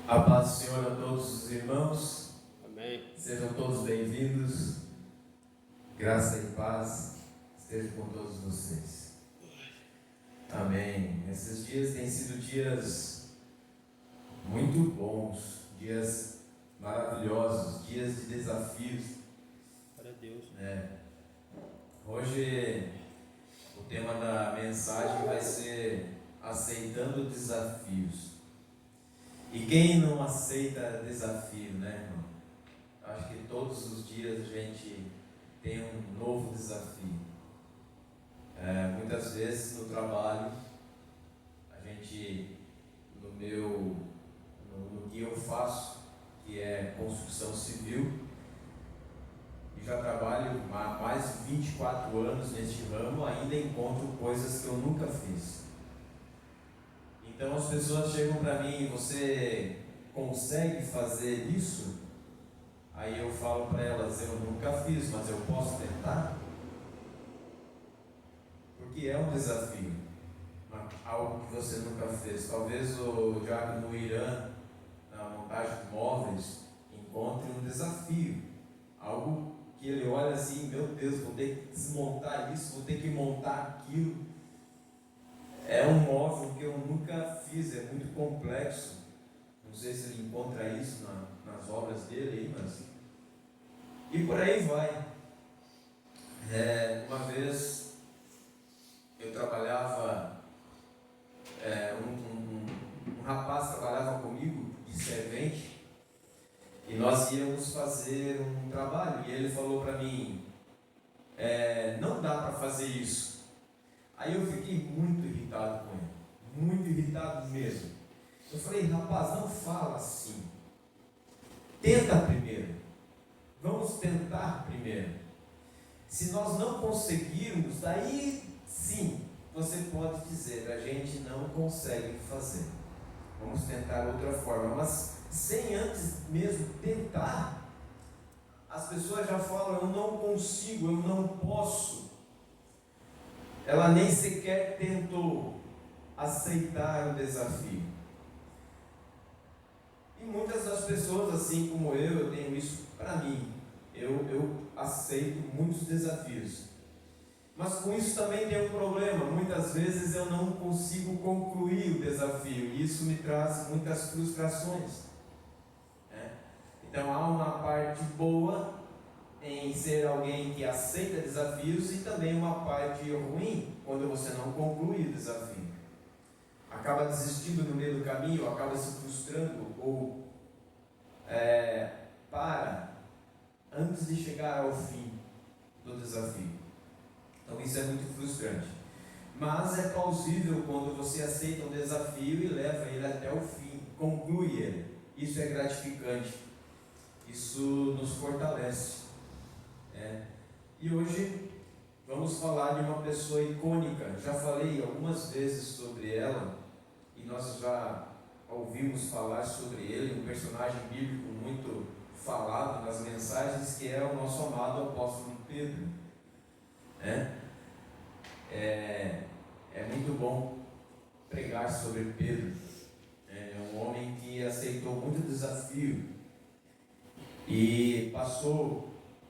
A paz do Senhor a todos os irmãos. Amém. Sejam todos bem-vindos. Graça e paz esteja com todos vocês. Amém. Esses dias têm sido dias muito bons, dias maravilhosos, dias de desafios. Glória a Deus. Hoje o tema da mensagem vai ser aceitando desafios. E quem não aceita desafio, né, irmão? Acho que todos os dias a gente tem um novo desafio. Muitas vezes no trabalho, a gente, no que eu faço, que é construção civil, e já trabalho há mais de 24 anos neste ramo, ainda encontro coisas que eu nunca fiz. Então as pessoas chegam para mim: você consegue fazer isso? Aí eu falo para elas: eu nunca fiz, mas eu posso tentar? Porque é um desafio, algo que você nunca fez. Talvez o diácono no Irã, na montagem de móveis, encontre um desafio, algo que ele olha assim: meu Deus, vou ter que desmontar isso, vou ter que montar aquilo. É um móvel que eu nunca fiz, é muito complexo. Não sei se ele encontra isso nas obras dele aí, mas... E por aí vai. Uma vez eu trabalhava, um rapaz trabalhava comigo de servente, e nós íamos fazer um trabalho, e ele falou para mim: não dá para fazer isso. Aí eu fiquei muito irritado com ele, muito irritado mesmo. Eu falei: rapaz, não fala assim. Tenta primeiro. Vamos tentar primeiro. Se nós não conseguirmos, daí sim, você pode dizer: a gente não consegue fazer. Vamos tentar outra forma. Mas sem antes mesmo tentar, as pessoas já falam: eu não consigo, eu não posso. Ela nem sequer tentou aceitar o desafio. E muitas das pessoas, assim como eu tenho isso para mim. Eu aceito muitos desafios. Mas com isso também tem um problema. Muitas vezes eu não consigo concluir o desafio. E isso me traz muitas frustrações. Então há uma parte boa em ser alguém que aceita desafios, e também uma parte ruim quando você não conclui o desafio. Acaba desistindo no meio do caminho, acaba se frustrando, ou para antes de chegar ao fim do desafio. Então isso é muito frustrante. Mas é plausível quando você aceita um desafio e leva ele até o fim, conclui ele. Isso é gratificante. Isso nos fortalece. E hoje vamos falar de uma pessoa icônica. Já falei algumas vezes sobre ela, e nós já ouvimos falar sobre ele, um personagem bíblico muito falado nas mensagens, que é o nosso amado apóstolo Pedro. É muito bom pregar sobre Pedro. É um homem que aceitou muito desafio e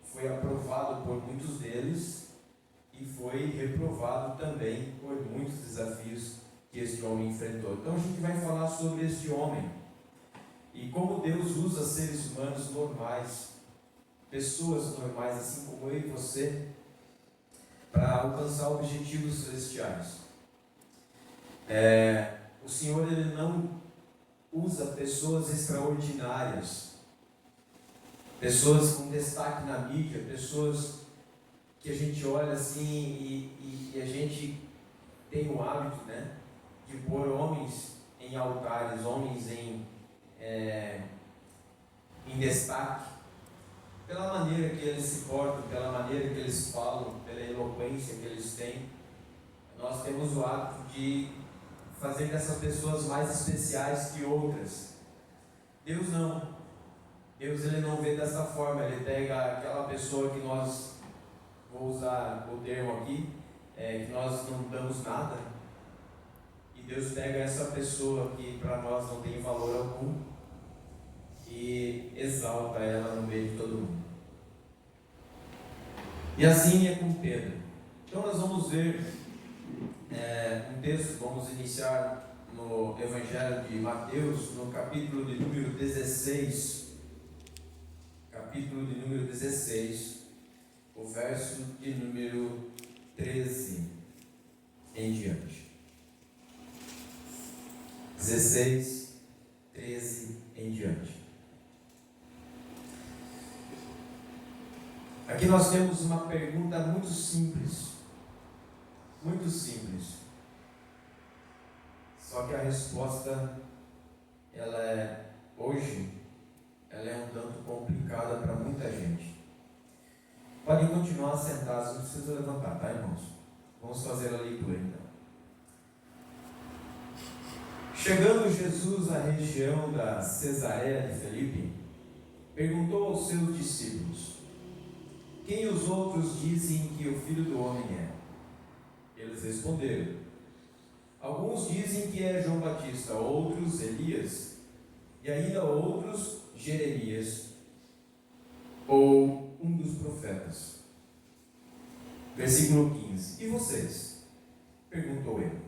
foi aprovado por muitos deles, e foi reprovado também por muitos desafios que este homem enfrentou. Então a gente vai falar sobre este homem e como Deus usa seres humanos normais, pessoas normais, assim como eu e você, para alcançar objetivos celestiais. O Senhor, Ele não usa pessoas extraordinárias, pessoas com destaque na mídia, pessoas que a gente olha assim e a gente tem o hábito, de pôr homens em altares, homens em destaque, pela maneira que eles se portam, pela maneira que eles falam, pela eloquência que eles têm. Nós temos o hábito de fazer dessas pessoas mais especiais que outras. Deus não. Deus, Ele não vê dessa forma. Ele pega aquela pessoa que nós, vou usar o termo aqui, que nós não damos nada, e Deus pega essa pessoa que para nós não tem valor algum, fala para ela no meio de todo mundo. E assim é com Pedro. Então nós vamos ver um texto, vamos iniciar no Evangelho de Mateus, no capítulo de número 16. Capítulo de número 16, o verso de número 13 em diante. 16, 13 em diante. Aqui nós temos uma pergunta muito simples. Muito simples. Só que a resposta, hoje, ela é um tanto complicada para muita gente. Podem continuar sentados, não precisa levantar, tá, irmãos? Vamos fazer a leitura então. Chegando Jesus à região da Cesareia de Filipe, perguntou aos seus discípulos: quem os outros dizem que o Filho do Homem é? Eles responderam: alguns dizem que é João Batista, outros Elias, e ainda outros Jeremias, ou um dos profetas. Versículo 15. E vocês? Perguntou ele: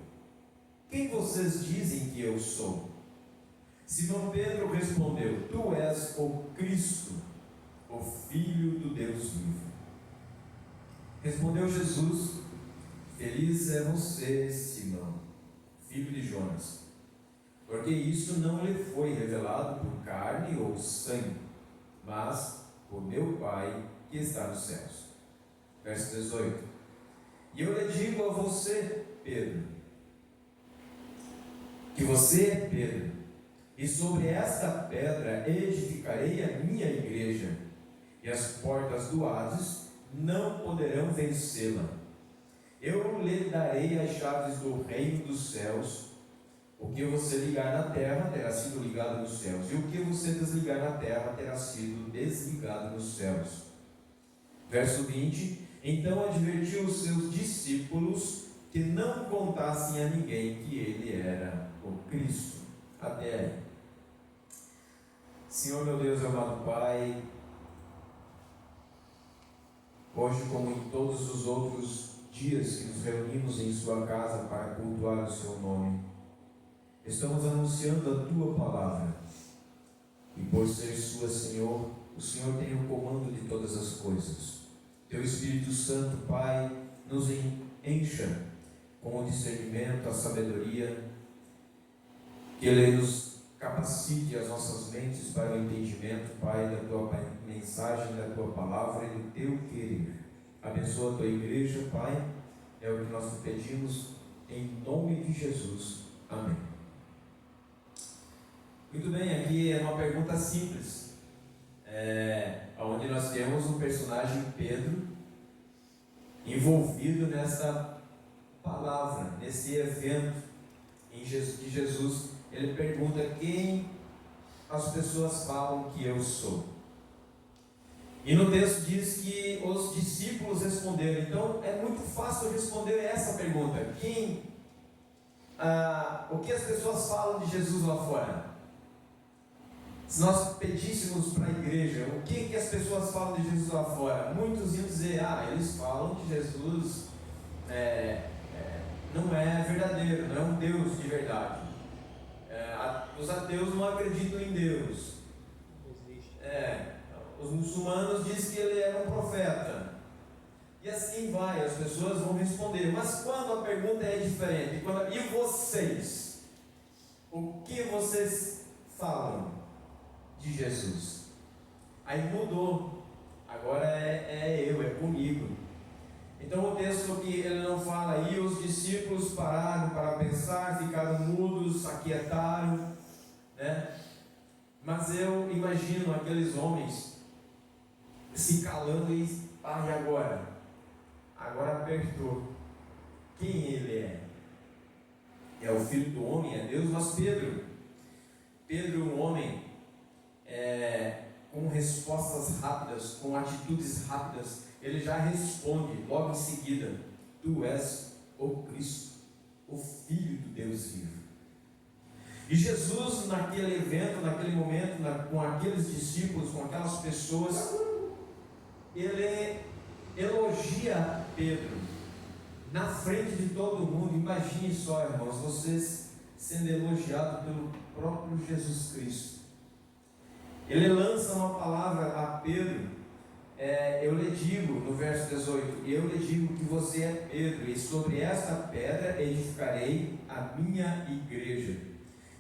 quem vocês dizem que eu sou? Simão Pedro respondeu: tu és o Cristo, o Filho do Deus vivo. Respondeu Jesus: feliz é você, Simão, filho de Jonas, porque isso não lhe foi revelado por carne ou sangue, mas por meu Pai que está nos céus. Verso 18. E eu lhe digo a você, Pedro, que você é Pedro, e sobre esta pedra edificarei a minha igreja, e as portas do Hades não poderão vencê-la. Eu lhe darei as chaves do reino dos céus. O que você ligar na terra terá sido ligado nos céus, e o que você desligar na terra terá sido desligado nos céus. Verso 20. Então advertiu os seus discípulos que não contassem a ninguém que ele era o Cristo. Até aí. Senhor meu Deus, amado Pai, hoje, como em todos os outros dias que nos reunimos em sua casa para cultuar o seu nome, estamos anunciando a tua palavra, e por ser sua, Senhor, o Senhor tem o comando de todas as coisas. Teu Espírito Santo, Pai, nos encha com o discernimento, a sabedoria, que Ele nos capacite as nossas mentes para o entendimento, Pai, da tua mensagem, da tua palavra e do teu querer. Abençoa a tua igreja, Pai, é o que nós te pedimos, em nome de Jesus. Amém. Muito bem, aqui é uma pergunta simples, onde nós temos o personagem Pedro envolvido nessa palavra, nesse evento em Jesus, que Jesus, ele pergunta quem as pessoas falam que eu sou. E no texto diz que os discípulos responderam. Então é muito fácil responder essa pergunta: o que as pessoas falam de Jesus lá fora? Se nós pedíssemos para a igreja, o que as pessoas falam de Jesus lá fora? Muitos iam dizer: eles falam que Jesus não é verdadeiro, não é um Deus de verdade. Os ateus não acreditam em Deus. Os muçulmanos dizem que ele era um profeta. E assim vai, as pessoas vão responder. Mas quando a pergunta é diferente, e vocês? O que vocês falam de Jesus? Aí mudou. Agora é comigo. Então o texto que ele não fala aí, os discípulos pararam para pensar, ficaram mudos, aquietaram, né? Mas eu imagino aqueles homens se calando e agora? Agora apertou. Quem ele é? É o Filho do Homem, é Deus. Mas Pedro, um homem com respostas rápidas, com atitudes rápidas, ele já responde logo em seguida: tu és o Cristo, o Filho do Deus vivo. E Jesus, naquele evento, naquele momento, com aqueles discípulos, com aquelas pessoas, ele elogia Pedro na frente de todo mundo. Imagine só, irmãos, vocês sendo elogiados pelo próprio Jesus Cristo. Ele lança uma palavra a Pedro. Eu lhe digo, no verso 18, eu lhe digo que você é Pedro, e sobre esta pedra edificarei a minha igreja.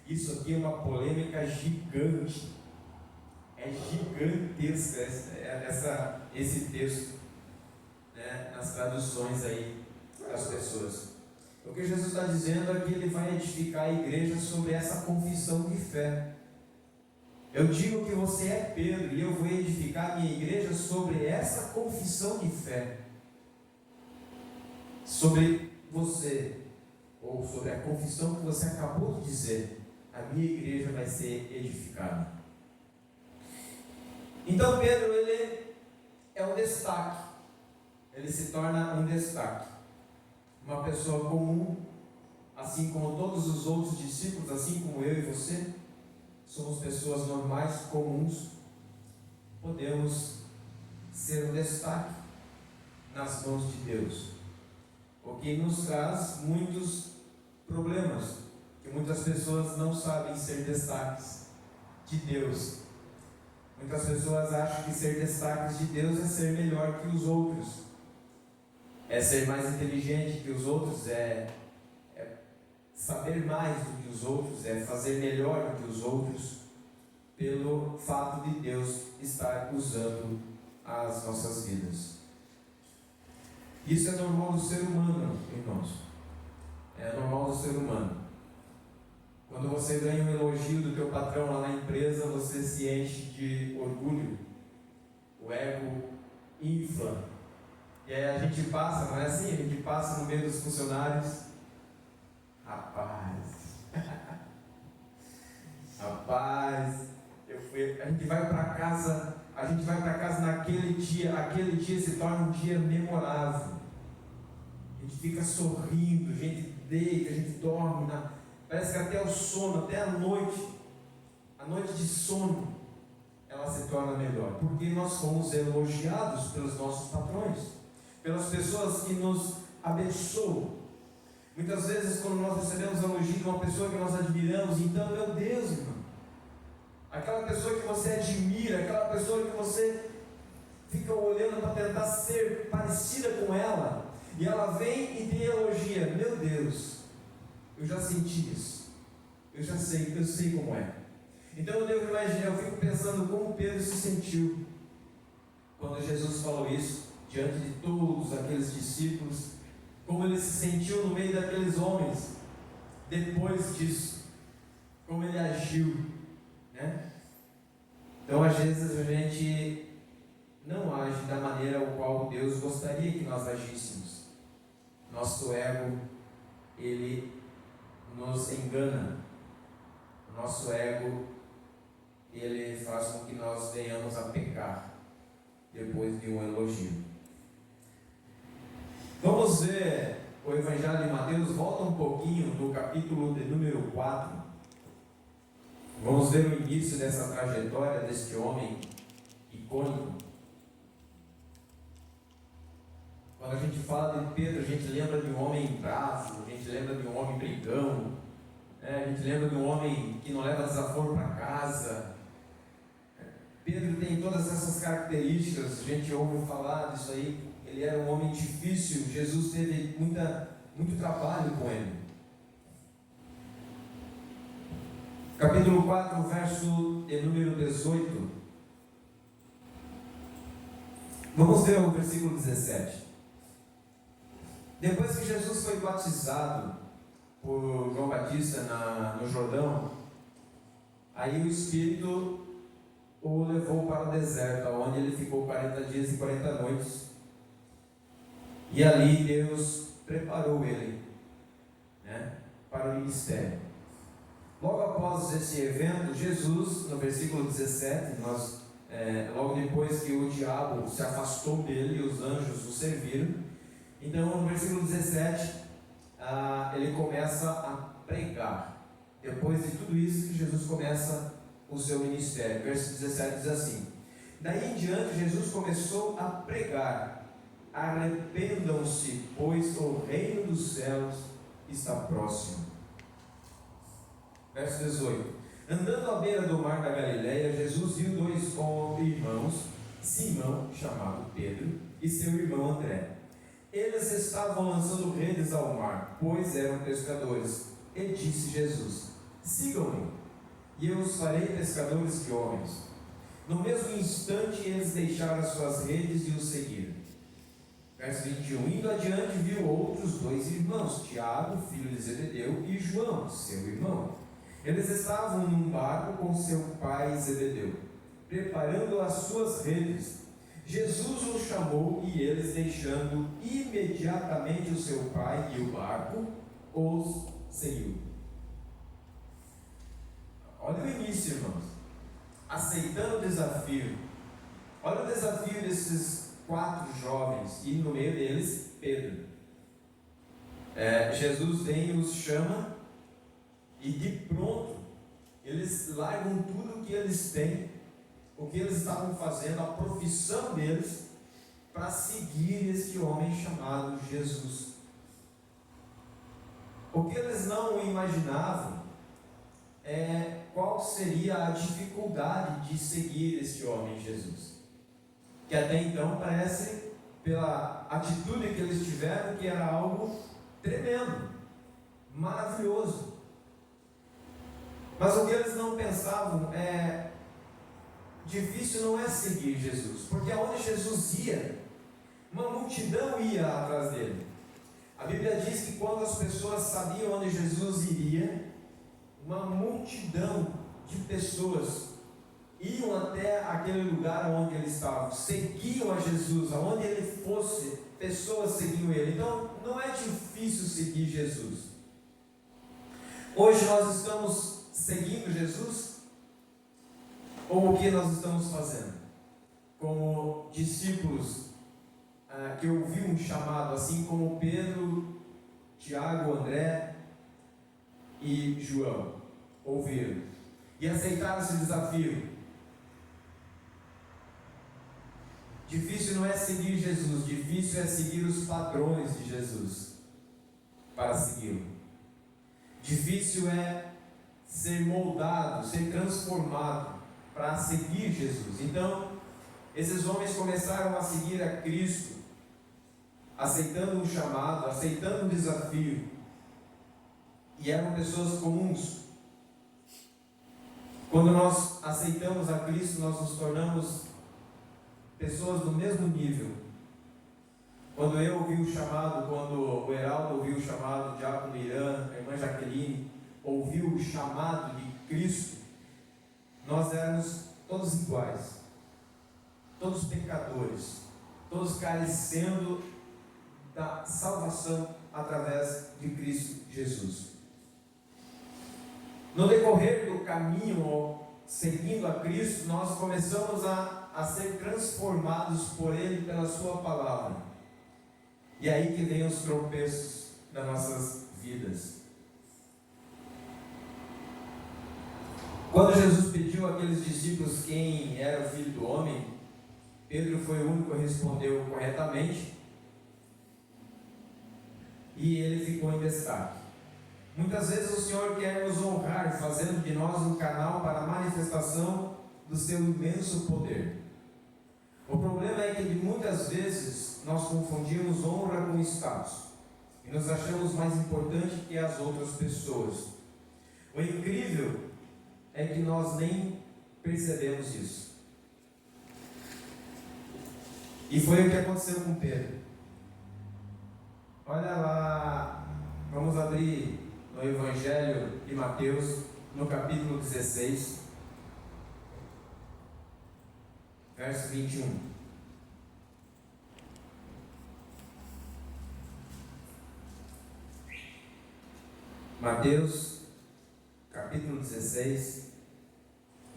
Isso aqui é uma polêmica gigante, é gigantesca esse texto, né, nas traduções aí das pessoas. O que Jesus está dizendo é que ele vai edificar a igreja sobre essa confissão de fé. Eu digo que você é Pedro, e eu vou edificar a minha igreja sobre essa confissão de fé. Sobre você, ou sobre a confissão que você acabou de dizer, a minha igreja vai ser edificada. Então Pedro, ele é um destaque, ele se torna um destaque, uma pessoa comum, assim como todos os outros discípulos, assim como eu e você. Somos pessoas normais, comuns, podemos ser um destaque nas mãos de Deus, o que nos traz muitos problemas, que muitas pessoas não sabem ser destaques de Deus. Muitas pessoas acham que ser destaques de Deus é ser melhor que os outros, é ser mais inteligente que os outros, é saber mais do que os outros, é fazer melhor do que os outros, pelo fato de Deus estar usando as nossas vidas. Isso é normal do ser humano, irmãos. É normal do ser humano. Quando você ganha um elogio do teu patrão lá na empresa, você se enche de orgulho, o ego infla. E aí a gente passa, não é assim? A gente passa no meio dos funcionários. Rapaz, a gente vai para casa naquele dia, aquele dia se torna um dia memorável. A gente fica sorrindo, a gente deita, a gente dorme, parece que até o sono, até a noite de sono, ela se torna melhor, porque nós fomos elogiados pelos nossos patrões, pelas pessoas que nos abençoam. Muitas vezes, quando nós recebemos elogio de uma pessoa que nós admiramos, então, meu Deus, irmão, aquela pessoa que você admira, aquela pessoa que você fica olhando para tentar ser parecida com ela, e ela vem e te elogia, meu Deus, eu já senti isso, eu sei como é. Então eu devo imaginar, eu fico pensando como Pedro se sentiu quando Jesus falou isso diante de todos aqueles discípulos, como ele se sentiu no meio daqueles homens depois disso, como ele agiu, né? Então às vezes a gente não age da maneira ao qual Deus gostaria que nós agíssemos. Nosso ego, ele nos engana. Nosso ego, ele faz com que nós venhamos a pecar depois de um elogio. Vamos ver o Evangelho de Mateus, volta um pouquinho no capítulo de número 4. Vamos ver o início dessa trajetória deste homem icônico. Quando a gente fala de Pedro, a gente lembra de um homem bravo, a gente lembra de um homem brigão, né? A gente lembra de um homem que não leva desaforo para casa. Pedro tem todas essas características, a gente ouve falar disso aí. Ele era um homem difícil, Jesus teve muito trabalho com ele. Capítulo 4, verso de número 18. Vamos ver o versículo 17. Depois que Jesus foi batizado por João Batista no Jordão, aí o Espírito o levou para o deserto, onde ele ficou 40 dias e 40 noites. E ali Deus preparou ele, né, para o ministério. Logo após esse evento, Jesus, no versículo 17, logo depois que o diabo se afastou dele e os anjos o serviram, então no versículo 17, ele começa a pregar. Depois de tudo isso que Jesus começa o seu ministério. Verso 17 diz assim: daí em diante Jesus começou a pregar: arrependam-se, pois o reino dos céus está próximo. Verso 18: andando à beira do mar da Galileia, Jesus viu dois irmãos, Simão, chamado Pedro, e seu irmão André. Eles estavam lançando redes ao mar, pois eram pescadores. E disse Jesus: sigam-me, e eu os farei pescadores de homens. No mesmo instante eles deixaram as suas redes e o seguiram. Verso 21: indo adiante viu outros dois irmãos, Tiago, filho de Zebedeu, e João, seu irmão. Eles estavam num barco com seu pai Zebedeu, preparando as suas redes. Jesus os chamou e eles, deixando imediatamente o seu pai e o barco, os seguiu. Olha o início, irmãos. Aceitando o desafio. Olha o desafio desses 4 jovens, e no meio deles, Pedro. Jesus vem e os chama, e de pronto, eles largam tudo o que eles têm, o que eles estavam fazendo, a profissão deles, para seguir este homem chamado Jesus. O que eles não imaginavam qual seria a dificuldade de seguir este homem Jesus, que até então parece, pela atitude que eles tiveram, que era algo tremendo, maravilhoso. Mas o que eles não pensavam difícil não é seguir Jesus, porque aonde Jesus ia, uma multidão ia atrás dele. A Bíblia diz que quando as pessoas sabiam onde Jesus iria, uma multidão de pessoas iam até aquele lugar onde ele estava, seguiam a Jesus, aonde ele fosse, pessoas seguiam ele. Então não é difícil seguir Jesus. Hoje nós estamos seguindo Jesus? Ou o que nós estamos fazendo? Como discípulos que ouviram um chamado, assim como Pedro, Tiago, André e João ouviram e aceitaram esse desafio. Difícil não é seguir Jesus, difícil é seguir os padrões de Jesus para segui-lo. Difícil é ser moldado, ser transformado para seguir Jesus. Então, esses homens começaram a seguir a Cristo, aceitando o chamado, aceitando o desafio, e eram pessoas comuns. Quando nós aceitamos a Cristo, nós nos tornamos pessoas do mesmo nível. Quando eu ouvi o chamado, quando o Heraldo ouviu o chamado, o Diácono Irã, a irmã Jaqueline ouviu o chamado de Cristo, nós éramos todos iguais, todos pecadores, todos carecendo da salvação através de Cristo Jesus. No decorrer do caminho, seguindo a Cristo, nós começamos a ser transformados por Ele, pela Sua palavra. E é aí que vem os tropeços das nossas vidas. Quando Jesus pediu àqueles discípulos quem era o Filho do Homem, Pedro foi o único que respondeu corretamente, e ele ficou em destaque. Muitas vezes o Senhor quer nos honrar, fazendo de nós um canal para a manifestação do seu imenso poder. O problema é que muitas vezes nós confundimos honra com status, e nos achamos mais importantes que as outras pessoas. O incrível é que nós nem percebemos isso. E foi o que aconteceu com Pedro. Olha lá, vamos abrir no Evangelho de Mateus, no capítulo 16, verso 21. Mateus, capítulo 16,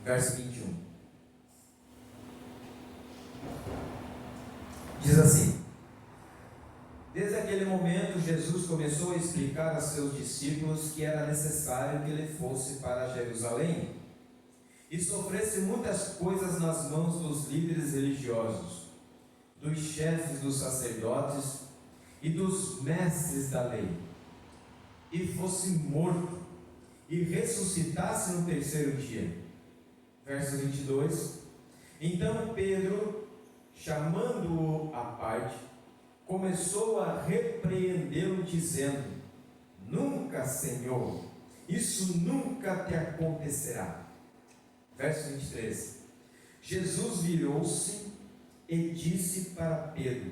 verso 21. Diz assim: desde aquele momento, Jesus começou a explicar a seus discípulos que era necessário que ele fosse para Jerusalém e sofresse muitas coisas nas mãos dos líderes religiosos, dos chefes dos sacerdotes e dos mestres da lei, e fosse morto e ressuscitasse no terceiro dia. Verso 22. Então Pedro, chamando-o à parte, começou a repreendê-lo, dizendo: Nunca, Senhor, isso nunca te acontecerá. Verso 23. Jesus virou-se e disse para Pedro: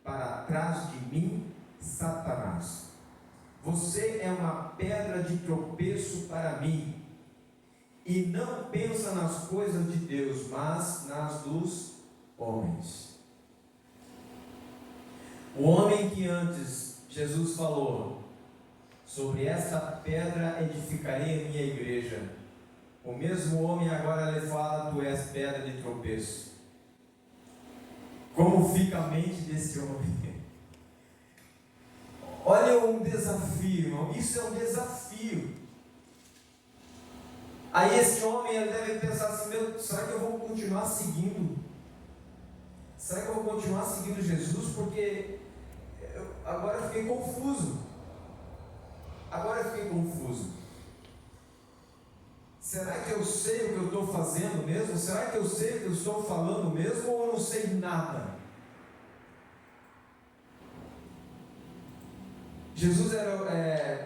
Para trás de mim, Satanás. Você é uma pedra de tropeço para mim, e não pensa nas coisas de Deus, mas nas dos homens. O homem que antes Jesus falou: sobre essa pedra edificarei a minha igreja. O mesmo homem agora lhe fala: tu és pedra de tropeço. Como fica a mente desse homem? Olha um desafio, irmão. Isso é um desafio. Aí esse homem ele deve pensar assim: meu, será que eu vou continuar seguindo? Será que eu vou continuar seguindo Jesus? Porque agora eu fiquei confuso. Será que eu sei o que eu estou fazendo mesmo? Será que eu sei o que eu estou falando mesmo? Ou eu não sei nada?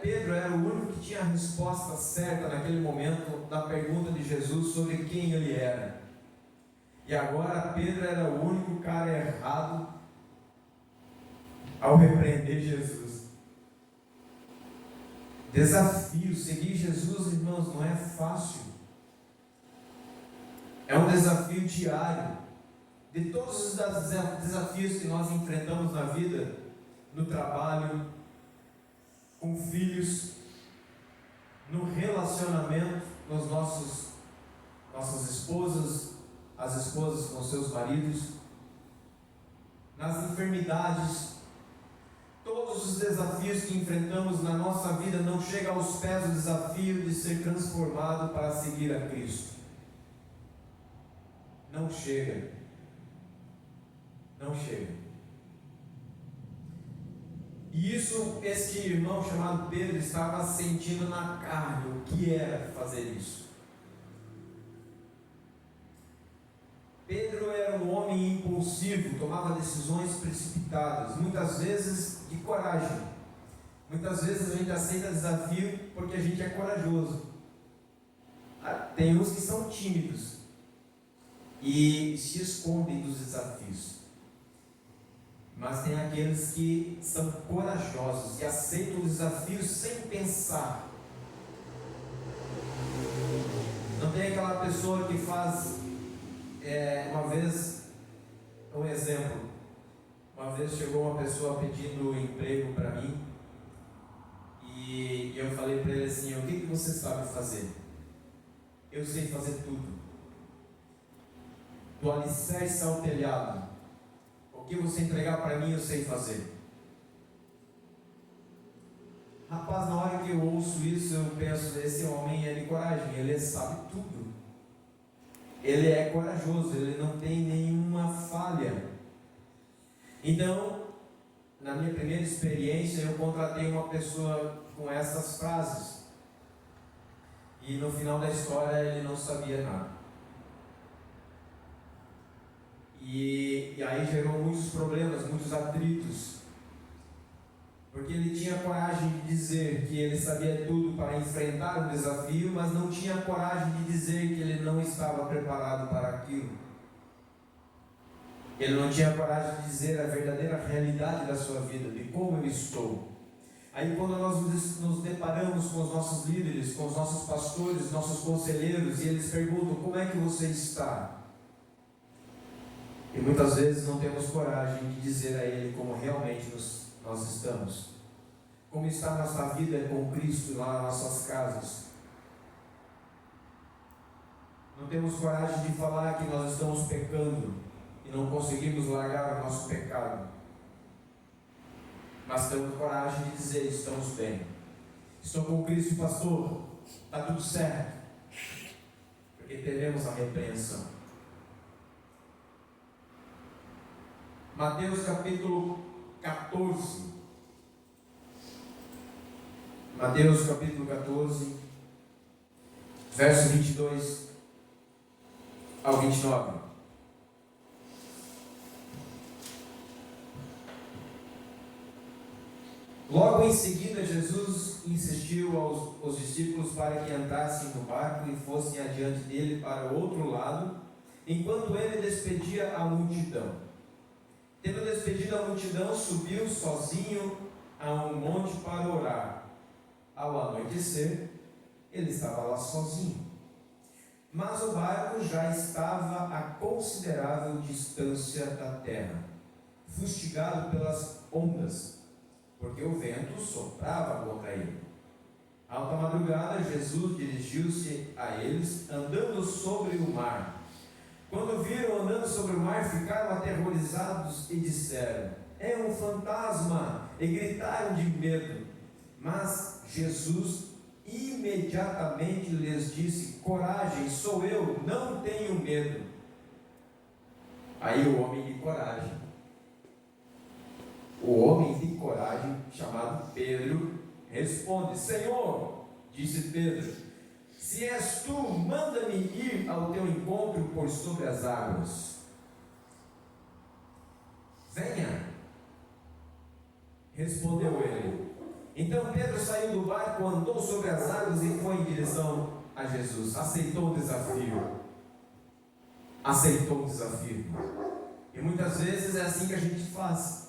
Pedro era o único que tinha a resposta certa naquele momento da pergunta de Jesus sobre quem ele era. E agora Pedro era o único cara errado ao repreender Jesus. Desafio, seguir Jesus, irmãos, não é fácil. É um desafio diário. De todos os desafios que nós enfrentamos na vida, no trabalho, com filhos, no relacionamento com os nossas esposas, as esposas com seus maridos, nas enfermidades, todos os desafios que enfrentamos na nossa vida não chegam aos pés do desafio de ser transformado para seguir a Cristo. Não chega. E isso, esse irmão chamado Pedro estava sentindo na carne o que era fazer isso. Pedro era um homem impulsivo, tomava decisões precipitadas, muitas vezes de coragem. Muitas vezes a gente aceita desafio porque a gente é corajoso. Tem uns que são tímidos e se escondem dos desafios. Mas tem aqueles que são corajosos e aceitam os desafios sem pensar. Não tem aquela pessoa que faz, uma vez, um exemplo. Uma vez chegou uma pessoa pedindo emprego para mim e eu falei para ele assim: o que você sabe fazer? Eu sei fazer tudo. Do alicerce ao telhado. O que você entregar para mim, eu sei fazer. Rapaz, na hora que eu ouço isso, eu penso: esse homem é de coragem, ele sabe tudo. Ele é corajoso, ele não tem nenhuma falha. Então, na minha primeira experiência, eu contratei uma pessoa com essas frases. E no final da história, ele não sabia nada. E aí gerou muitos problemas, muitos atritos, porque ele tinha coragem de dizer que ele sabia tudo para enfrentar o desafio, mas não tinha coragem de dizer que ele não estava preparado para aquilo. Ele não tinha coragem de dizer a verdadeira realidade da sua vida, de como eu estou. Aí quando nós nos deparamos com os nossos líderes, com os nossos pastores, nossos conselheiros, e eles perguntam: como é que você está? E muitas vezes não temos coragem de dizer a Ele como realmente nós estamos. Como está a nossa vida com Cristo lá nas nossas casas. Não temos coragem de falar que nós estamos pecando e não conseguimos largar o nosso pecado. mas temos coragem de dizer: estamos bem, estou com Cristo, pastor, está tudo certo, porque teremos a repreensão. Mateus capítulo 14. Mateus capítulo 14, verso 22 ao 29. Logo em seguida, Jesus insistiu aos discípulos para que entrassem no barco e fossem adiante dele para o outro lado, enquanto ele despedia a multidão. Tendo despedido a multidão, subiu sozinho a um monte para orar. Ao anoitecer, ele estava lá sozinho. Mas o barco já estava a considerável distância da terra, fustigado pelas ondas, porque o vento soprava contra ele. Alta madrugada, Jesus dirigiu-se a eles, andando sobre o mar. Quando viram andando sobre o mar, ficaram aterrorizados e disseram: é um fantasma! E gritaram de medo. Mas Jesus imediatamente lhes disse: coragem, sou eu, não tenho medo. Aí o homem de coragem, chamado Pedro, responde: Senhor, disse Pedro, se és tu, manda-me ir ao teu encontro por sobre as águas. Venha, respondeu ele. Então Pedro saiu do barco, andou sobre as águas e foi em direção a Jesus. Aceitou o desafio. E muitas vezes é assim que a gente faz.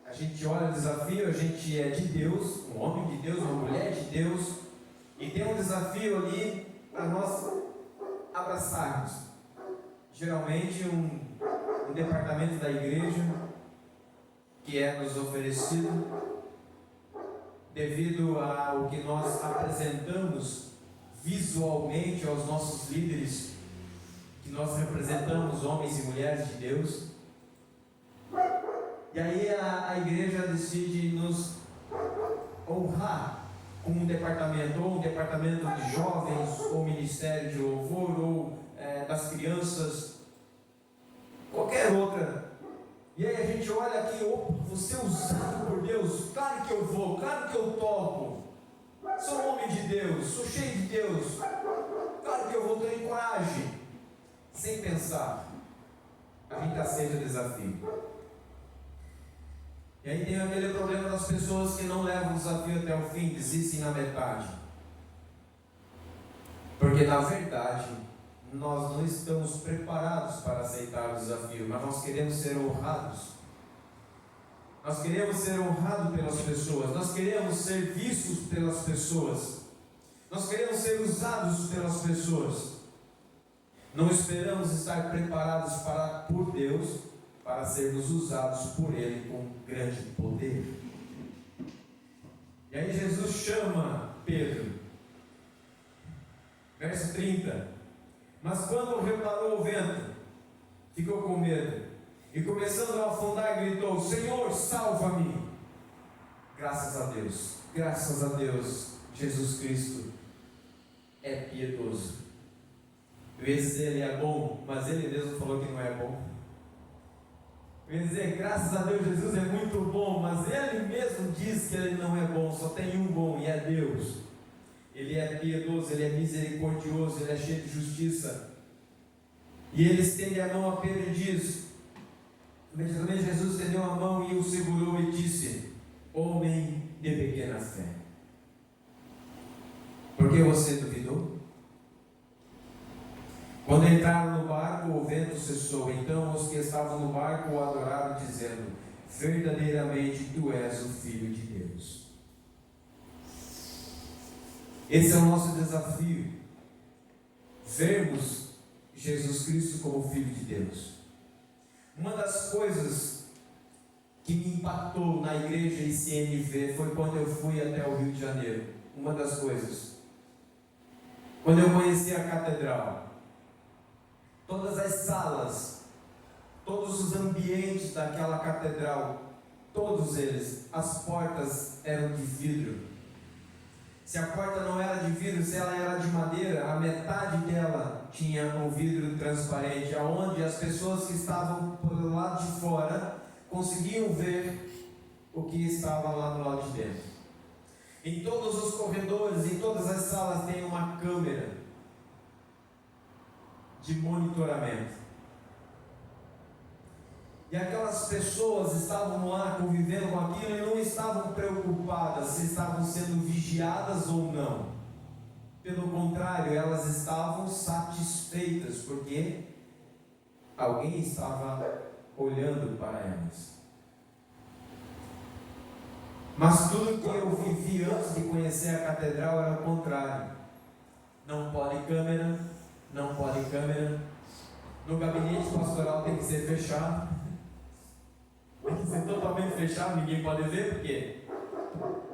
A gente olha o desafio, a gente é de Deus, um homem de Deus, uma mulher de Deus, e tem um desafio ali para nós abraçarmos. Geralmente um departamento da igreja que é nos oferecido devido ao que nós apresentamos visualmente aos nossos líderes, que nós representamos homens e mulheres de Deus. E aí a igreja decide nos honrar com um departamento, ou um departamento de jovens, ou ministério de louvor, ou das crianças, qualquer outra. E aí a gente olha aqui: opa, você é usado por Deus, claro que eu vou, claro que eu topo, sou um homem de Deus, sou cheio de Deus, claro que eu vou, ter coragem, sem pensar. A gente aceita o desafio. E aí tem aquele problema das pessoas que não levam o desafio até o fim, desistem na metade. Porque na verdade nós não estamos preparados para aceitar o desafio, mas nós queremos ser honrados. Nós queremos ser honrados pelas pessoas, nós queremos ser vistos pelas pessoas, nós queremos ser usados pelas pessoas. Não esperamos estar preparados por Deus para sermos usados por Ele com grande poder. E aí Jesus chama Pedro, verso 30. Mas quando reparou o vento, ficou com medo, e começando a afundar, gritou: Senhor, salva-me! Graças a Deus, Jesus Cristo é piedoso. Eu ia dizer, Ele é bom, mas Ele mesmo falou que não é bom. Eu ia dizer, graças a Deus, Jesus é muito bom, mas Ele mesmo diz que Ele não é bom, só tem um bom, e é Deus. Ele é piedoso, Ele é misericordioso, Ele é cheio de justiça. E Ele estende a mão a Pedro e diz: imediatamente Jesus estendeu a mão e o segurou e disse: homem de pequena fé, por que você duvidou? Quando entraram no barco, o vento cessou. Então os que estavam no barco o adoraram, dizendo: verdadeiramente tu és o Filho de Deus. Esse é o nosso desafio, vermos Jesus Cristo como Filho de Deus. Uma das coisas que me impactou na igreja ICNV foi quando eu fui até o Rio de Janeiro. Uma das coisas, quando eu conheci a catedral, todas as salas, todos os ambientes daquela catedral todos eles, as portas eram de vidro. Se a porta não era de vidro, se ela era de madeira, a metade dela tinha um vidro transparente, aonde as pessoas que estavam pelo lado de fora conseguiam ver o que estava lá no lado de dentro. Em todos os corredores, em todas as salas tem uma câmera de monitoramento. E aquelas pessoas estavam lá convivendo com aquilo e não estavam preocupadas se estavam sendo vigiadas ou não. Pelo contrário, elas estavam satisfeitas, porque alguém estava olhando para elas. Mas tudo que eu vivi antes de conhecer a catedral era o contrário. Não pode câmera, não pode câmera. No gabinete pastoral tem que ser fechado. Tem que ser totalmente fechado, ninguém pode ver, por quê?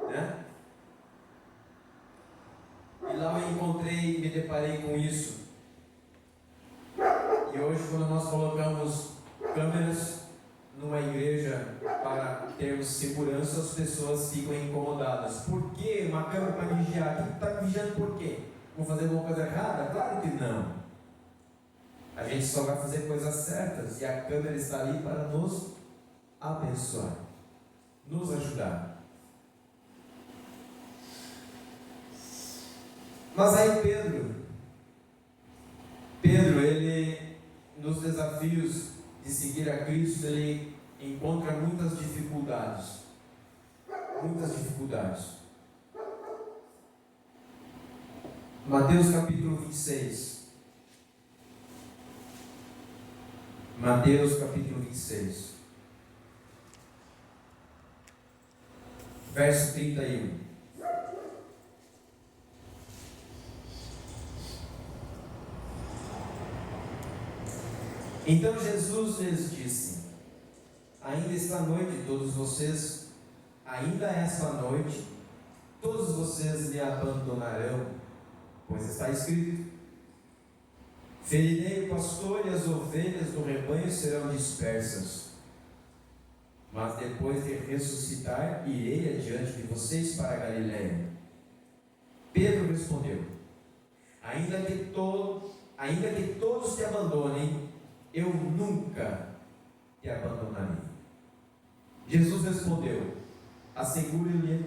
Né? E lá eu encontrei, me deparei com isso. E hoje, quando nós colocamos câmeras numa igreja para termos segurança, as pessoas ficam incomodadas. Por que uma câmera para vigiar? Está vigiando por quê? Vou fazer alguma coisa errada? Claro que não. A gente só vai fazer coisas certas e a câmera está ali para nos abençoar, nos ajudar. Mas aí Pedro, ele, nos desafios de seguir a Cristo, ele encontra muitas dificuldades. Mateus capítulo 26. Mateus capítulo 26. Verso 31. Então Jesus lhes disse: ainda esta noite todos vocês me abandonarão, pois está escrito: ferirei o pastor e as ovelhas do rebanho serão dispersas. Mas depois de ressuscitar, irei adiante de vocês para a Galiléia. Pedro respondeu: ainda que todos te abandonem, eu nunca te abandonarei. Jesus respondeu: assegure-lhe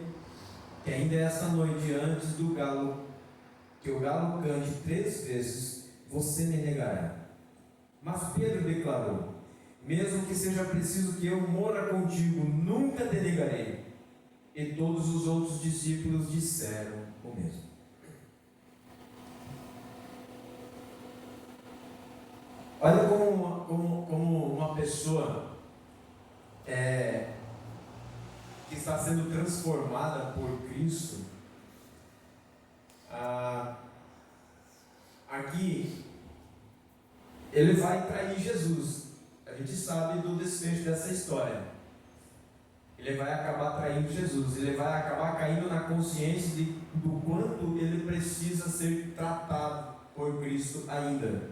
que ainda esta noite, antes que o galo cante 3 vezes, você me negará. Mas Pedro declarou: mesmo que seja preciso que eu morra contigo, nunca te negarei. E todos os outros discípulos disseram o mesmo. Olha como uma pessoa que está sendo transformada por Cristo, aqui ele vai trair Jesus. A gente sabe do desfecho dessa história. Ele vai acabar traindo Jesus, ele vai acabar caindo na consciência do quanto ele precisa ser tratado por Cristo ainda.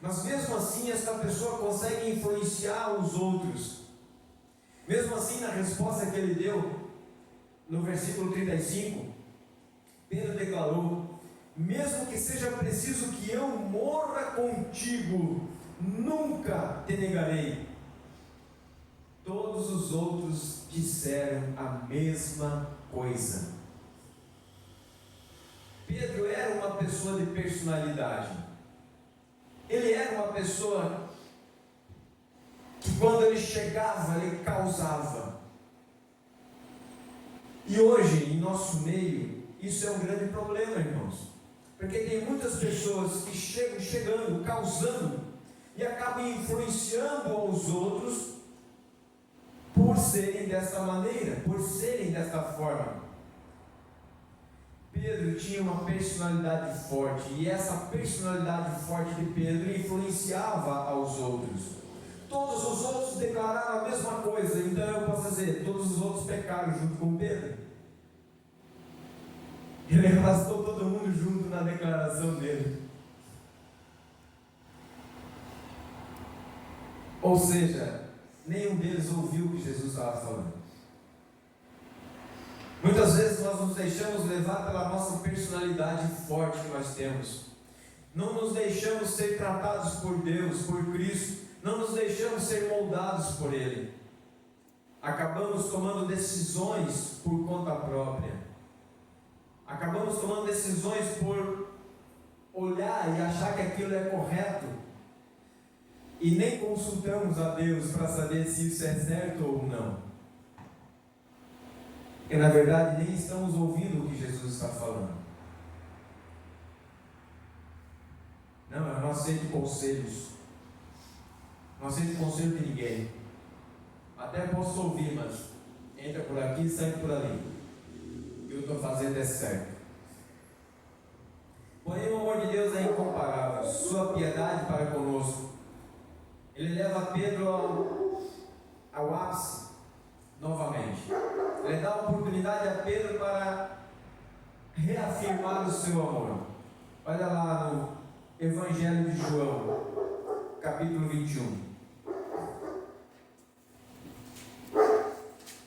Mas mesmo assim, esta pessoa consegue influenciar os outros. Mesmo assim, na resposta que ele deu, no versículo 35, Pedro declarou: mesmo que seja preciso que eu morra contigo, nunca te negarei. Todos os outros disseram a mesma coisa. Pedro era uma pessoa de personalidade. Ele era uma pessoa que, quando ele chegava, ele causava. E hoje, em nosso meio, isso é um grande problema, irmãos. Porque tem muitas pessoas que chegam chegando, causando, e acabam influenciando aos outros por serem dessa maneira, por serem dessa forma. Pedro tinha uma personalidade forte, e essa personalidade forte de Pedro influenciava aos outros. Todos os outros declararam a mesma coisa, então eu posso dizer, todos os outros pecaram junto com Pedro. Ele arrastou todo mundo junto na declaração dele. Ou seja, nenhum deles ouviu o que Jesus estava falando. Muitas vezes nós nos deixamos levar pela nossa personalidade forte que nós temos. Não nos deixamos ser tratados por Deus, por Cristo. Não nos deixamos ser moldados por Ele. Acabamos tomando decisões por conta própria. Acabamos tomando decisões por olhar e achar que aquilo é correto. E nem consultamos a Deus para saber se isso é certo ou não. Porque na verdade nem estamos ouvindo o que Jesus está falando. Não, eu não aceito conselhos. Não aceito conselho de ninguém. Até posso ouvir, mas entra por aqui e sai por ali. O que eu estou fazendo é certo. Porém, o amor de Deus é incomparável. Sua piedade para conosco. Ele leva Pedro ao ápice novamente. Ele dá oportunidade a Pedro para reafirmar o seu amor. Olha lá no Evangelho de João, capítulo 21.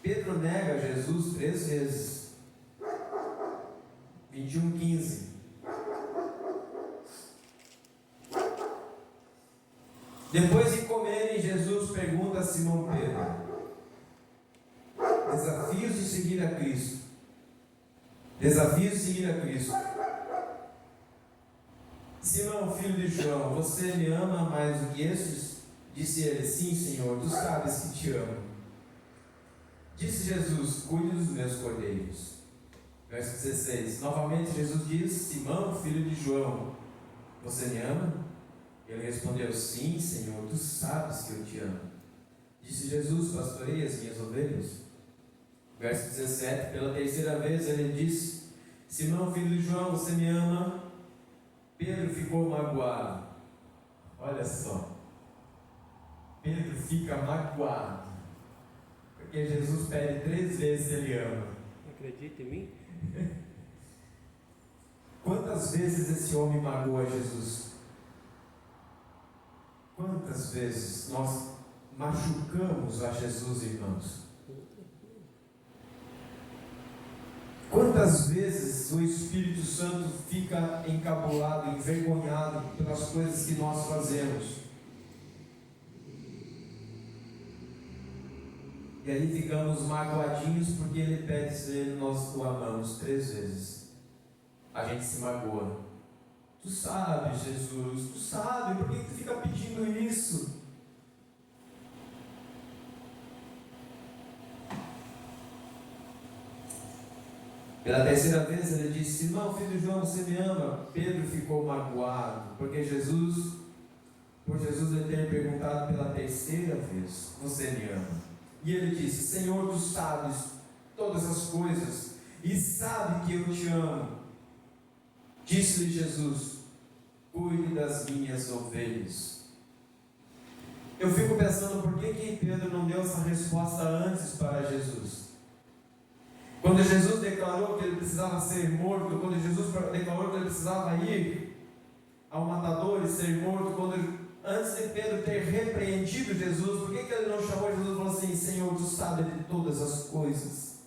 Pedro nega Jesus 3 vezes. 21:15. Depois de comerem, Jesus pergunta a Simão Pedro: desafios de seguir a Cristo. Desafios de seguir a Cristo. Simão, filho de João, você me ama mais do que estes? Disse ele: sim, Senhor, tu sabes que te amo. Disse Jesus: cuide dos meus cordeiros. Verso 16. Novamente Jesus diz: Simão, filho de João, você me ama? Ele respondeu: sim, Senhor, tu sabes que eu te amo. Disse Jesus: pastorei as minhas ovelhas. Verso 17. Pela terceira vez ele disse: Simão, filho de João, você me ama? Pedro ficou magoado. Olha só. Pedro fica magoado. Porque Jesus pede 3 vezes se ele ama. Acredita em mim? Quantas vezes esse homem magoa Jesus? Quantas vezes nós machucamos a Jesus, irmãos? Quantas vezes o Espírito Santo fica encabulado, envergonhado pelas coisas que nós fazemos? E aí ficamos magoadinhos porque ele pede se nós o amamos 3 vezes. A gente se magoa. Tu sabes, Jesus, tu sabes, por que tu fica pedindo isso? Pela terceira vez ele disse: Simão, filho de João, você me ama? Pedro ficou magoado, porque por Jesus lhe ter perguntado pela terceira vez: você me ama? E ele disse: Senhor, tu sabes todas as coisas, e sabe que eu te amo. Disse-lhe Jesus: cuide das minhas ovelhas. Eu fico pensando, por que Pedro não deu essa resposta antes para Jesus? Quando Jesus declarou que ele precisava ser morto, quando Jesus declarou que ele precisava ir ao matador e ser morto, antes de Pedro ter repreendido Jesus, por que ele não chamou Jesus e falou assim: Senhor, tu sabes de todas as coisas?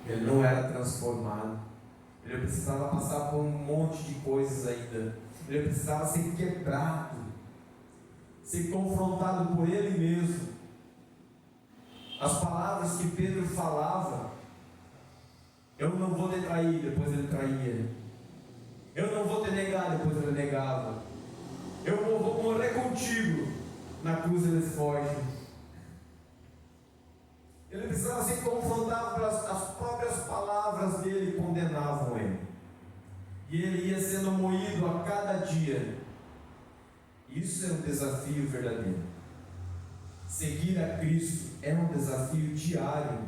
Ele não era transformado. Ele precisava passar por um monte de coisas ainda. Ele precisava ser quebrado, ser confrontado por ele mesmo. As palavras que Pedro falava: eu não vou te trair, depois ele traía. Eu não vou te negar, depois ele negava. Eu vou morrer contigo. Na cruz ele foge. Ele precisava ser confrontado pelas as próprias palavras dele, condenavam ele. E ele ia sendo moído a cada dia. Isso é um desafio verdadeiro. Seguir a Cristo é um desafio diário.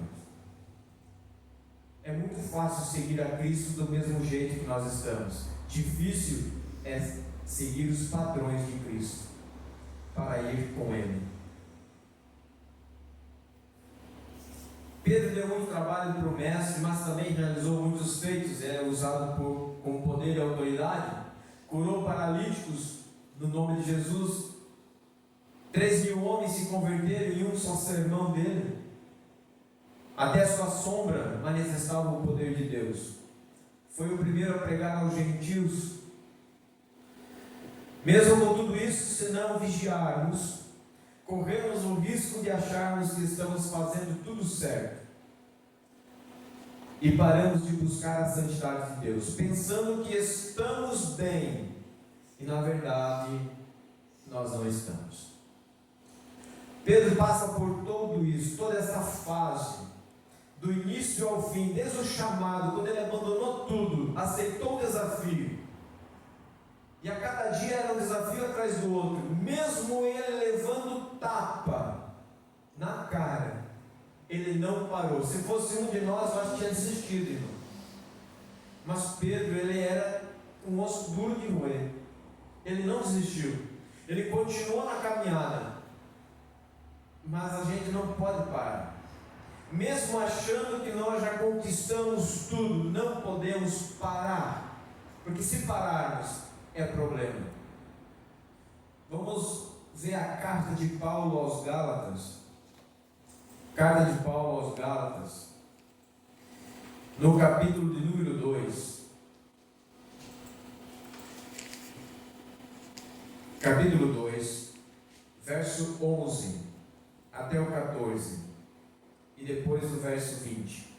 É muito fácil seguir a Cristo do mesmo jeito que nós estamos. Difícil é seguir os padrões de Cristo para ir com Ele. Pedro deu muito trabalho para o mestre, mas também realizou muitos feitos. É usado com poder e autoridade. Curou paralíticos no nome de Jesus. 3.000 homens se converteram em um só sermão dele. Até a sua sombra manifestava o poder de Deus. Foi o primeiro a pregar aos gentios. Mesmo com tudo isso, se não vigiarmos, corremos o risco de acharmos que estamos fazendo tudo certo e paramos de buscar a santidade de Deus, pensando que estamos bem, e na verdade nós não estamos. Pedro passa por tudo isso, toda essa fase, do início ao fim, desde o chamado, quando ele abandonou tudo, aceitou o desafio, e a cada dia era um desafio atrás do outro, mesmo ele levando tapa na cara, ele não parou. Se fosse um de nós, eu acho que tinha desistido, irmão. Mas Pedro, ele era um osso duro de roer. Ele não desistiu. Ele continuou na caminhada. Mas a gente não pode parar. Mesmo achando que nós já conquistamos tudo, não podemos parar. Porque se pararmos, é problema. Vamos ver a carta de Paulo aos Gálatas. Carta de Paulo aos Gálatas, no capítulo de número 2. Capítulo 2, verso 11 até o 14, e depois o verso 20.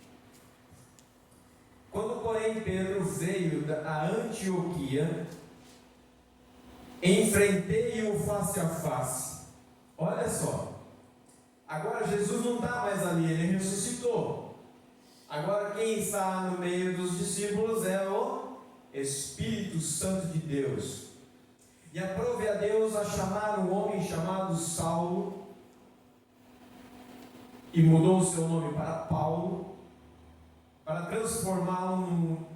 Quando, porém, Pedro veio a Antioquia, enfrentei-o face a face. Olha só. Agora Jesus não está mais ali, ele ressuscitou. Agora quem está no meio dos discípulos é o Espírito Santo de Deus. E aprove a Deus a chamar um homem chamado Saulo, e mudou o seu nome para Paulo, para transformá-lo num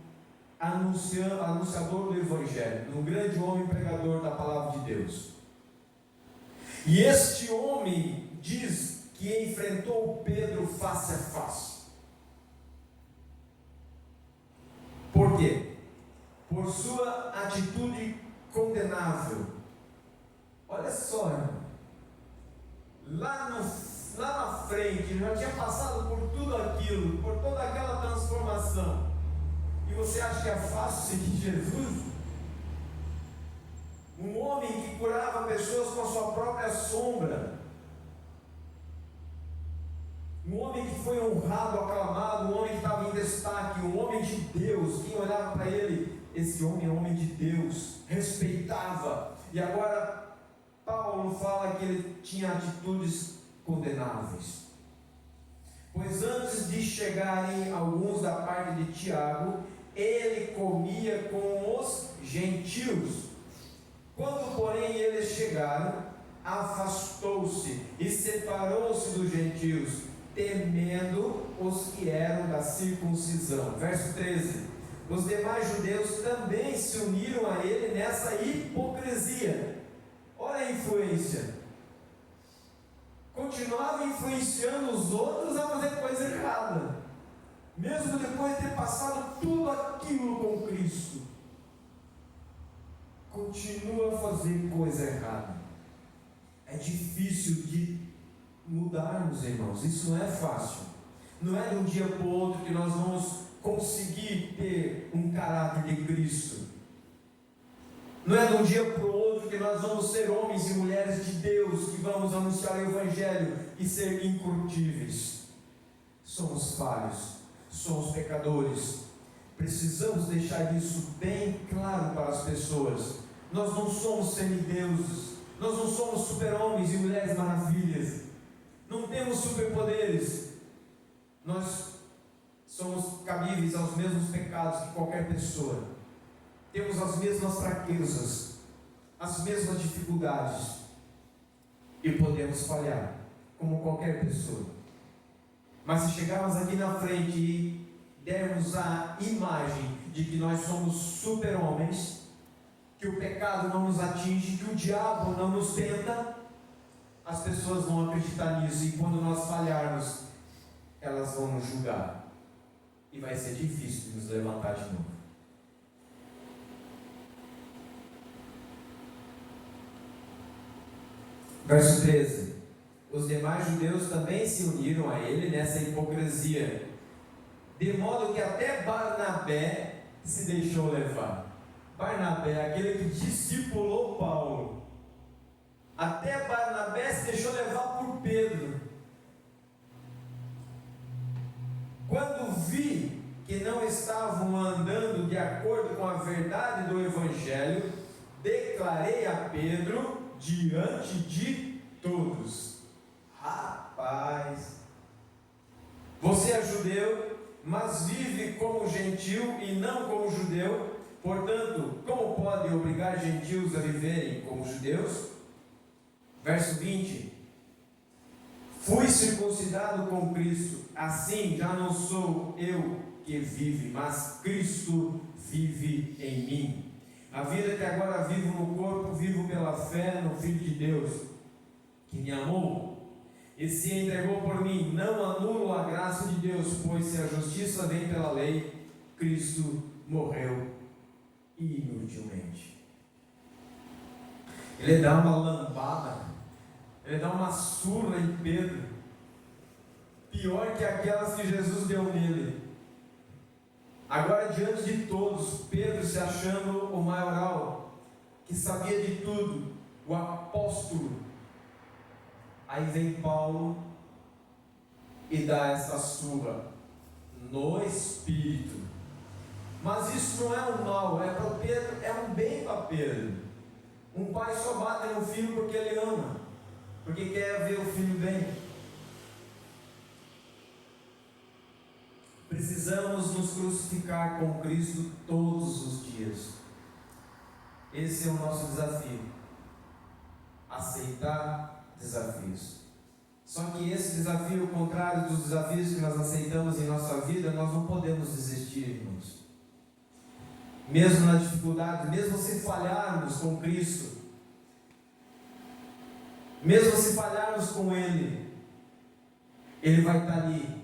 anunciador do Evangelho, num grande homem pregador da palavra de Deus. E este homem diz que enfrentou Pedro face a face. Por quê? Por sua atitude condenável. Olha só, irmão. Lá na frente, ele já tinha passado por tudo aquilo, por toda aquela transformação. E você acha que é fácil seguir Jesus? Um homem que curava pessoas com a sua própria sombra. Um homem que foi honrado, aclamado, um homem que estava em destaque, um homem de Deus. Quem olhava para ele, esse homem é homem de Deus, respeitava. E agora Paulo fala que ele tinha atitudes condenáveis. Pois antes de chegarem alguns da parte de Tiago, ele comia com os gentios. Quando, porém, eles chegaram, afastou-se e separou-se dos gentios, temendo os que eram da circuncisão. Verso 13. Os demais judeus também se uniram a ele nessa hipocrisia. Olha a influência. Continuava influenciando os outros a fazer coisa errada, mesmo depois de ter passado tudo aquilo com Cristo. Continua a fazer coisa errada. É difícil de mudarmos, irmãos. Isso não é fácil. Não é de um dia para o outro que nós vamos conseguir ter um caráter de Cristo. Não é de um dia para o outro que nós vamos ser homens e mulheres de Deus, que vamos anunciar o Evangelho e ser incorruptíveis. Somos falhos, somos pecadores. Precisamos deixar isso bem claro para as pessoas. Nós não somos semideuses, nós não somos super-homens e mulheres maravilhas, não temos superpoderes. Nós somos cabíveis aos mesmos pecados que qualquer pessoa. Temos as mesmas fraquezas, as mesmas dificuldades, e podemos falhar, como qualquer pessoa. Mas se chegarmos aqui na frente e dermos a imagem de que nós somos super-homens, que o pecado não nos atinge, que o diabo não nos tenta, as pessoas vão acreditar nisso, e quando nós falharmos, elas vão nos julgar, e vai ser difícil de nos levantar de novo. Verso 13. Os demais judeus também se uniram a ele nessa hipocrisia, de modo que até Barnabé se deixou levar. Barnabé, aquele que discipulou Paulo, até Barnabé se deixou levar por Pedro. Quando vi que não estavam andando de acordo com a verdade do Evangelho, declarei a Pedro diante de todos: rapaz, você é judeu, mas vive como gentil e não como judeu. Portanto, como pode obrigar gentios a viverem como judeus? Verso 20. Fui circuncidado com Cristo, assim já não sou eu que vive, mas Cristo vive em mim. A vida que agora vivo no corpo, vivo pela fé no Filho de Deus, que me amou e se entregou por mim. Não anulo a graça de Deus, pois se a justiça vem pela lei, Cristo morreu inutilmente. Ele dá uma lambada, ele dá uma surra em Pedro, pior que aquelas que Jesus deu nele. Agora, diante de todos, Pedro se achando o maioral, que sabia de tudo, o apóstolo. Aí vem Paulo e dá essa surra no Espírito. Mas isso não é um mal, é para Pedro, é um bem para Pedro. Um pai só bate no filho porque ele ama, porque quer ver o filho bem. Precisamos nos crucificar com Cristo todos os dias. Esse é o nosso desafio. Aceitar desafios. Só que esse desafio, ao contrário dos desafios que nós aceitamos em nossa vida, nós não podemos desistir, irmãos. Mesmo na dificuldade, mesmo se falharmos com Cristo, mesmo se falharmos com Ele, Ele vai estar ali.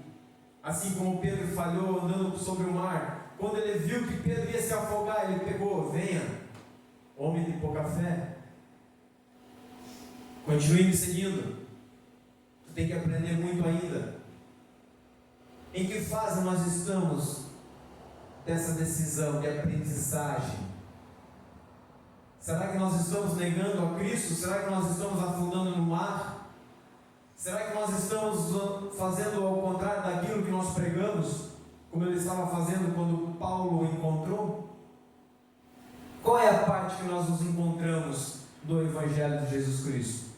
Assim como Pedro falhou andando sobre o mar, quando ele viu que Pedro ia se afogar, ele pegou: venha, homem de pouca fé, continue me seguindo, tu tem que aprender muito ainda. Em que fase nós estamos dessa decisão de aprendizagem? Será que nós estamos negando a Cristo? Será que nós estamos afundando no mar? Será que nós estamos fazendo ao contrário daquilo que nós pregamos, como ele estava fazendo quando Paulo o encontrou? Qual é a parte que nós nos encontramos do Evangelho de Jesus Cristo?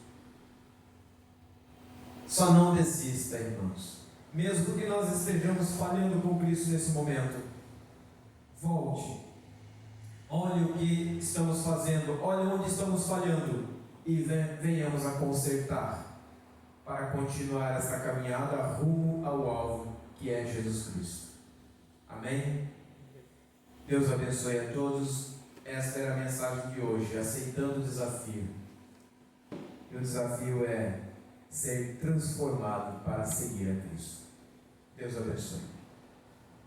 Só não desista, irmãos. Mesmo que nós estejamos falhando com Cristo nesse momento, volte. Olhe o que estamos fazendo, olhe onde estamos falhando e venhamos a consertar, para continuar essa caminhada rumo ao alvo, que é Jesus Cristo. Amém? Deus abençoe a todos. Esta era a mensagem de hoje, aceitando o desafio. E o desafio é ser transformado para seguir a Cristo. Deus abençoe.